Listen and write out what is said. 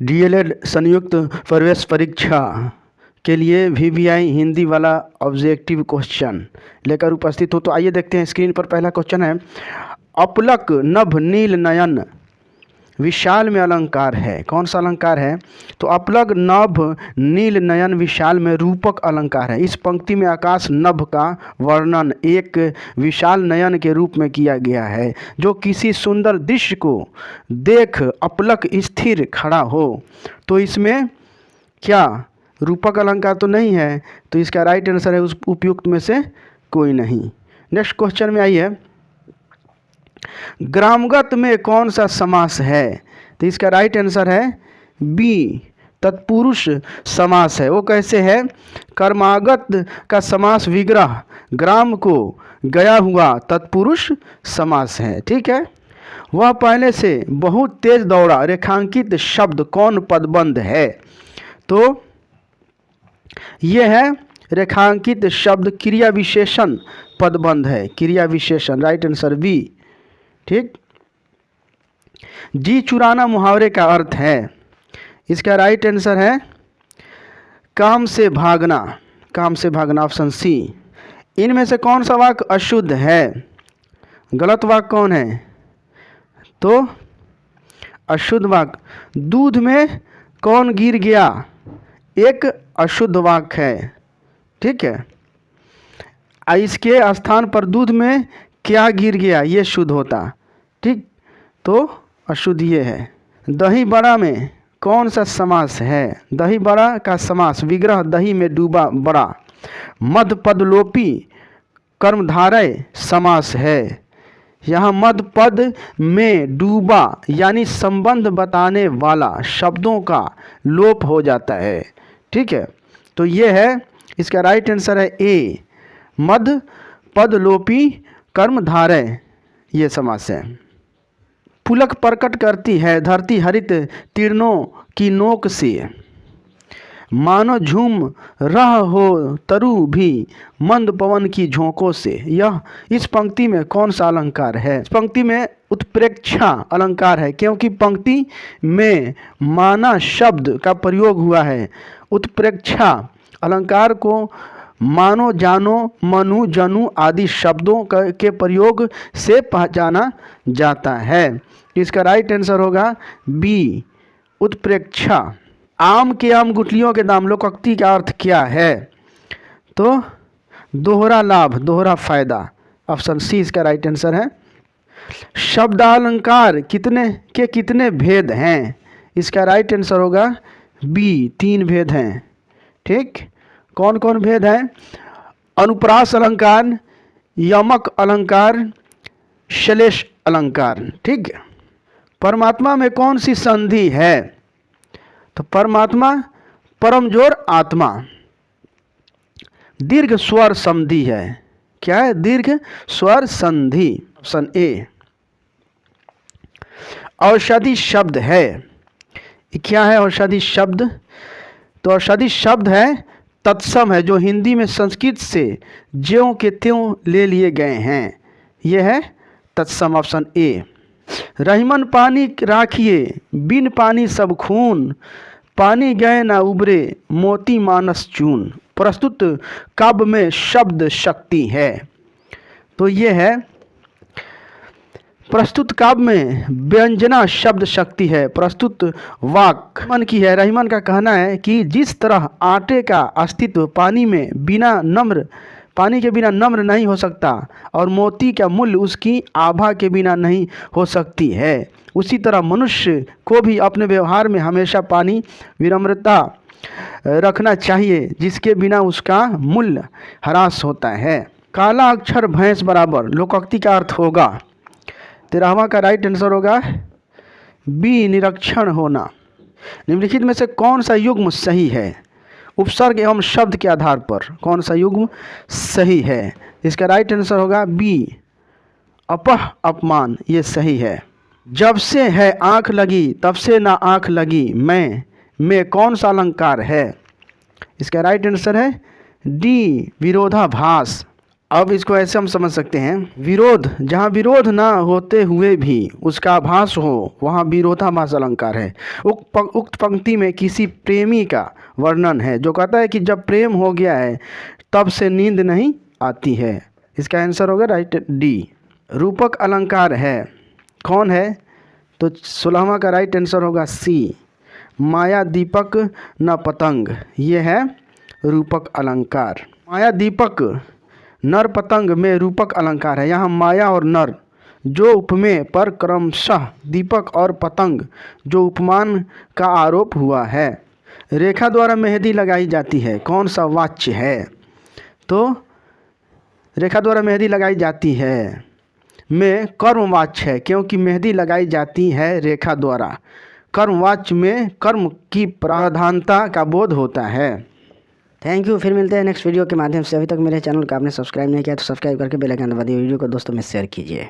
DElEd संयुक्त प्रवेश परीक्षा के लिए वीवीआई हिंदी वाला ऑब्जेक्टिव क्वेश्चन लेकर उपस्थित हो। तो आइए देखते हैं, स्क्रीन पर पहला क्वेश्चन है, अपलक नभ नील नयन विशाल में अलंकार है। कौन सा अलंकार है? तो अपलक नभ नील नयन विशाल में रूपक अलंकार है। इस पंक्ति में आकाश नभ का वर्णन एक विशाल नयन के रूप में किया गया है जो किसी सुंदर दृश्य को देख अपलक स्थिर खड़ा हो। तो इसमें क्या रूपक अलंकार तो नहीं है, तो इसका राइट आंसर है उस उपयुक्त में से कोई नहीं। नेक्स्ट क्वेश्चन में आइए, ग्रामगत में कौन सा समास है? तो इसका राइट आंसर है बी, तत्पुरुष समास है। वो कैसे है? कर्मागत का समास विग्रह, ग्राम को गया हुआ तत्पुरुष समास है। ठीक है। वह पहले से बहुत तेज दौड़ा रेखांकित शब्द कौन पदबंध है? तो यह है रेखांकित शब्द क्रिया विशेषण पदबंध है, क्रिया विशेषण, राइट आंसर बी। ठीक। जी चुराना मुहावरे का अर्थ है। इसका राइट आंसर है काम से भागना, काम से भागना, ऑप्शन सी। इनमें से कौन सा वाक्य अशुद्ध है? गलत वाक्य कौन है? तो अशुद्ध वाक्य, दूध में कौन गिर गया, एक अशुद्ध वाक्य है। ठीक है। इसके स्थान पर दूध में क्या गिर गया, ये शुद्ध होता। ठीक, तो अशुद्ध ये है। दही बड़ा में कौन सा समास है? दही बड़ा का समास विग्रह दही में डूबा बड़ा, मध्य पदलोपी कर्मधारय समास है। यहाँ मध्य पद में डूबा यानी संबंध बताने वाला शब्दों का लोप हो जाता है। ठीक है। तो ये है, इसका राइट आंसर है ए, मध्य पदलोपी कर्मधारय, ये समास है। पुलक प्रकट करती है धरती हरित तीर्णों की नोक से, मानो झूम रह हो तरु भी मंद पवन की झोंकों से। यह इस पंक्ति में कौन सा अलंकार है? इस पंक्ति में उत्प्रेक्षा अलंकार है, क्योंकि पंक्ति में माना शब्द का प्रयोग हुआ है। उत्प्रेक्षा अलंकार को मानो, जानो, मनु, जनु आदि शब्दों के प्रयोग से पहचाना जाता है। इसका राइट आंसर होगा बी, उत्प्रेक्षा। आम के आम गुठलियों के दाम लोकोक्ति का अर्थ क्या है? तो दोहरा लाभ, दोहरा फायदा, ऑप्शन सी इसका राइट आंसर है। शब्दालंकार कितने भेद हैं? इसका राइट आंसर होगा बी, 3 भेद हैं। ठीक। कौन कौन भेद हैं? अनुप्रास अलंकार, यमक अलंकार, श्लेष अलंकार। ठीक। परमात्मा में कौन सी संधि है? तो परमात्मा परम जोर आत्मा, दीर्घ स्वर संधि है। क्या है? दीर्घ स्वर संधि, ऑप्शन ए। औषधि शब्द है, क्या है औषधि शब्द? तो औषधि शब्द है तत्सम है, जो हिंदी में संस्कृत से ज्यों के त्यों ले लिए गए हैं। यह है तत्सम, ऑप्शन ए। रहीमन पानी राखिए बिन पानी सब खून, पानी गए ना उबरे मोती मानस चून। प्रस्तुत काव्य में शब्द शक्ति है। तो ये है, प्रस्तुत काव्य में व्यंजना शब्द शक्ति है। प्रस्तुत वाक्य रहीमन की है। रहीमन का कहना है कि जिस तरह आटे का अस्तित्व पानी के बिना नम्र नहीं हो सकता और मोती का मूल्य उसकी आभा के बिना नहीं हो सकती है, उसी तरह मनुष्य को भी अपने व्यवहार में हमेशा पानी विनम्रता रखना चाहिए, जिसके बिना उसका मूल्य ह्रास होता है। काला अक्षर भैंस बराबर लोकोक्ति का अर्थ होगा। 13वां का राइट आंसर होगा बी, निरीक्षण होना। निम्नलिखित में से कौन सा युग्म सही है? उपसर्ग एवं शब्द के आधार पर कौन सा युग्म सही है? इसका राइट आंसर होगा बी, अपह अपमान, ये सही है। जब से है आँख लगी तब से ना आँख लगी में कौन सा अलंकार है? इसका राइट आंसर है डी, विरोधाभास। अब इसको ऐसे हम समझ सकते हैं, विरोध, जहाँ विरोध ना होते हुए भी उसका आभास हो वहाँ विरोधाभास अलंकार है। उक्त पंक्ति में किसी प्रेमी का वर्णन है जो कहता है कि जब प्रेम हो गया है तब से नींद नहीं आती है। इसका आंसर होगा राइट डी। रूपक अलंकार है, कौन है? तो 16वां का राइट आंसर होगा सी, माया दीपक न पतंग, ये है रूपक अलंकार। माया दीपक नर पतंग में रूपक अलंकार है। यहाँ माया और नर जो उपमेय पर क्रमशः दीपक और पतंग जो उपमान का आरोप हुआ है। रेखा द्वारा मेहंदी लगाई जाती है, कौन सा वाच्य है? तो रेखा द्वारा मेहंदी लगाई जाती है में कर्मवाच्य है, क्योंकि मेहंदी लगाई जाती है रेखा द्वारा। कर्मवाच्य में कर्म की प्राधान्यता का बोध होता है। Thank you. फिर मिलते हैं नेक्स्ट वीडियो के माध्यम से। अभी तक मेरे चैनल को आपने सब्सक्राइब नहीं किया तो सब्सक्राइब करके बेल आइकन दबा दिए। वीडियो को दोस्तों में शेयर कीजिए।